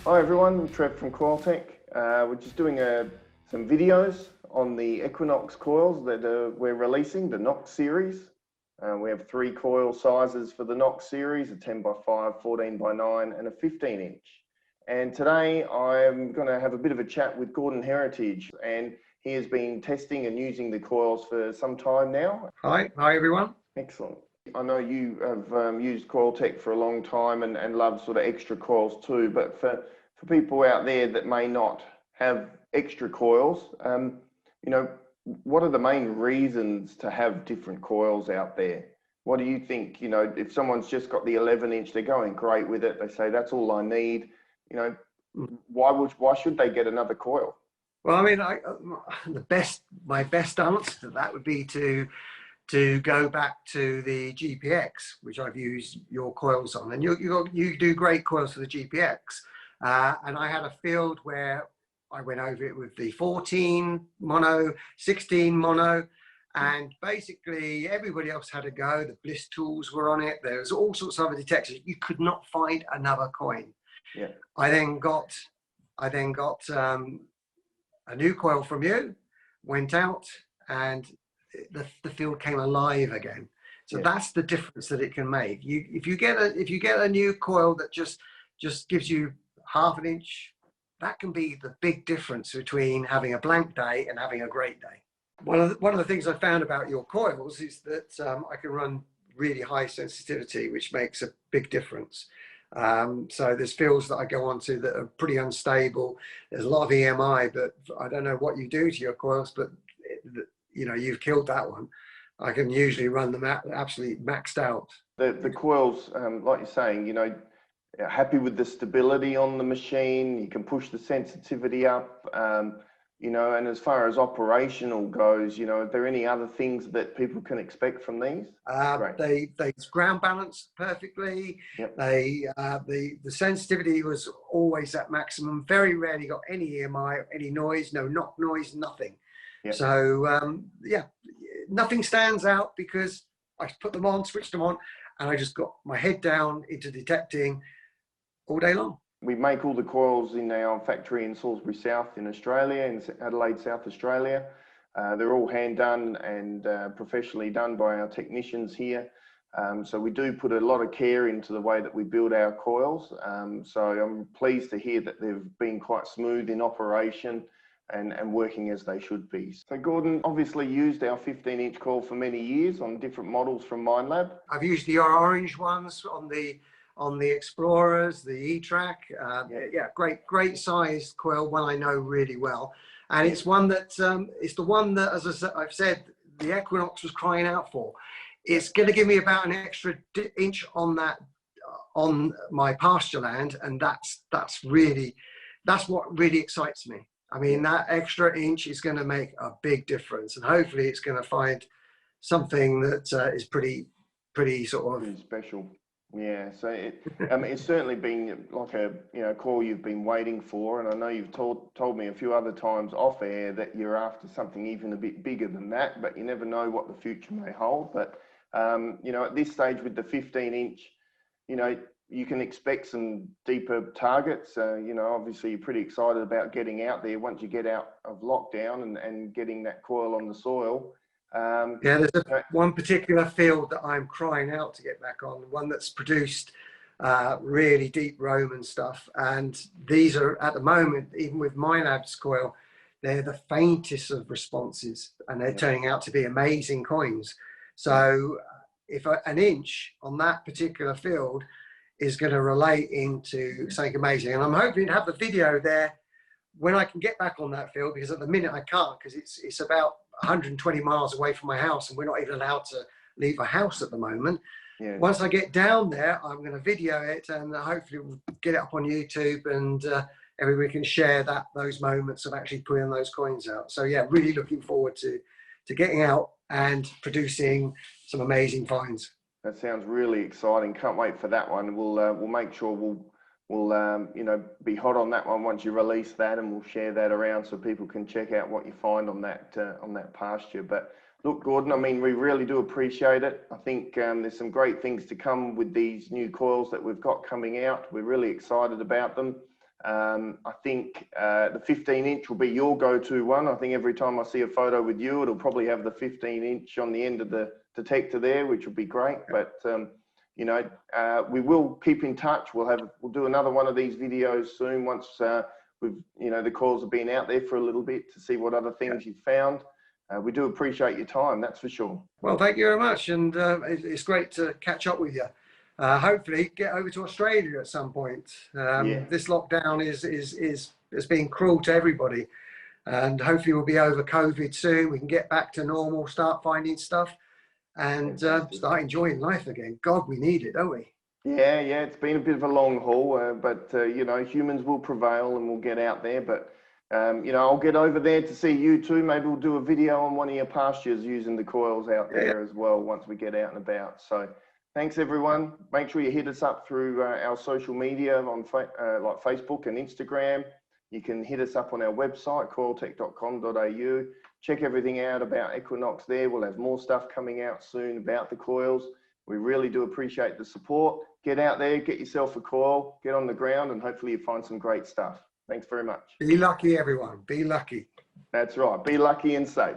Hi everyone, Trev from Coiltek. We're just doing some videos on the Equinox coils that we're releasing, the NOX series. We have 3 coil sizes for the NOX series, a 10x5, 14x9 and a 15 inch. And today I'm going to have a bit of a chat with Gordon Heritage, and he has been testing and using the coils for some time now. Hi everyone. Excellent. I know you have used Coiltek for a long time and love sort of extra coils too, but for people out there that may not have extra coils, what are the main reasons to have different coils out there? What do you think, if someone's just got the 11 inch, they're going great with it, they say that's all I need, why should they get another coil? Well, I mean, my best answer to that would be to go back to the GPX, which I've used your coils on, and you do great coils for the GPX. And I had a field where I went over it with the 14 mono, 16 mono, and basically everybody else had a go. The bliss tools were on it. There was all sorts of other detectors. You could not find another coin. Yeah. I then got a new coil from you, went out, and the field came alive again. So yeah, that's the difference that it can make. If you get a new coil that just gives you half an inch, that can be the big difference between having a blank day and having a great day. One of the things I found about your coils is that I can run really high sensitivity, which makes a big difference. So there's fields that I go onto that are pretty unstable. There's a lot of EMI, but I don't know what you do to your coils, but you've killed that one. I can usually run them absolutely maxed out. The coils, like you're saying, happy with the stability on the machine. You can push the sensitivity up, and as far as operational goes, are there any other things that people can expect from these? They ground balance perfectly. Yep. The sensitivity was always at maximum. Very rarely got any EMI, any noise, no knock noise, nothing. Yep. So nothing stands out because I put them on, switched them on, and I just got my head down into detecting all day long. We make all the coils in our factory in Salisbury South in Australia, in Adelaide, South Australia. They're all hand done and professionally done by our technicians here. So we do put a lot of care into the way that we build our coils. So I'm pleased to hear that they've been quite smooth in operation and working as they should be. So Gordon obviously used our 15 inch coil for many years on different models from Minelab. I've used the orange ones on the Explorers, the E-Track. Great sized coil, one I know really well. And it's one that, it's the one that, as I've said, the Equinox was crying out for. It's going to give me about an extra inch on my pasture land, and that's what really excites me. I mean, that extra inch is going to make a big difference, and hopefully it's going to find something that is pretty sort of special. Yeah, so it's certainly been like a coil you've been waiting for, and I know you've told me a few other times off air that you're after something even a bit bigger than that, but you never know what the future may hold. But at this stage with the 15 inch, you can expect some deeper targets. Obviously you're pretty excited about getting out there once you get out of lockdown and getting that coil on the soil. There's one particular field that I'm crying out to get back on, one that's produced really deep roam and stuff, and these are at the moment, even with Minelab's coil, they're the faintest of responses, and they're turning out to be amazing coins. So if an inch on that particular field is going to relate into something amazing, and I'm hoping to have the video there when I can get back on that field, because at the minute I can't, because it's about 120 miles away from my house, and we're not even allowed to leave a house at the moment. Yeah. Once I get down there, I'm going to video it, and hopefully we'll get it up on YouTube, and everybody can share those moments of actually putting those coins out. So yeah, really looking forward to getting out and producing some amazing finds. That sounds really exciting. Can't wait for that one. We'll make sure we'll be hot on that one once you release that, and we'll share that around so people can check out what you find on that pasture. But Look, Gordon, I mean, we really do appreciate it. I think there's some great things to come with these new coils that we've got coming out. We're really excited about them. I think the 15-inch will be your go-to one. I think every time I see a photo with you, it'll probably have the 15-inch on the end of the detector there, which will be great. But you know, we will keep in touch. We'll do another one of these videos soon once the coils have been out there for a little bit to see what other things you've found. We do appreciate your time, that's for sure. Well, thank you very much, and it's great to catch up with you. Hopefully get over to Australia at some point. This lockdown has been cruel to everybody, and hopefully we'll be over COVID soon. We can get back to normal, start finding stuff, and start enjoying life again. God, we need it, don't we? Yeah, it's been a bit of a long haul, but you know, humans will prevail and we'll get out there. But you know, I'll get over there to see you too. Maybe we'll do a video on one of your pastures using the coils out there as well once we get out and about. So thanks everyone. Make sure you hit us up through our social media on like Facebook and Instagram. You can hit us up on our website, coiltek.com.au. Check everything out about Equinox there. We'll have more stuff coming out soon about the coils. We really do appreciate the support. Get out there, get yourself a coil, get on the ground, and hopefully you find some great stuff. Thanks very much. Be lucky, everyone. Be lucky. That's right. Be lucky and safe.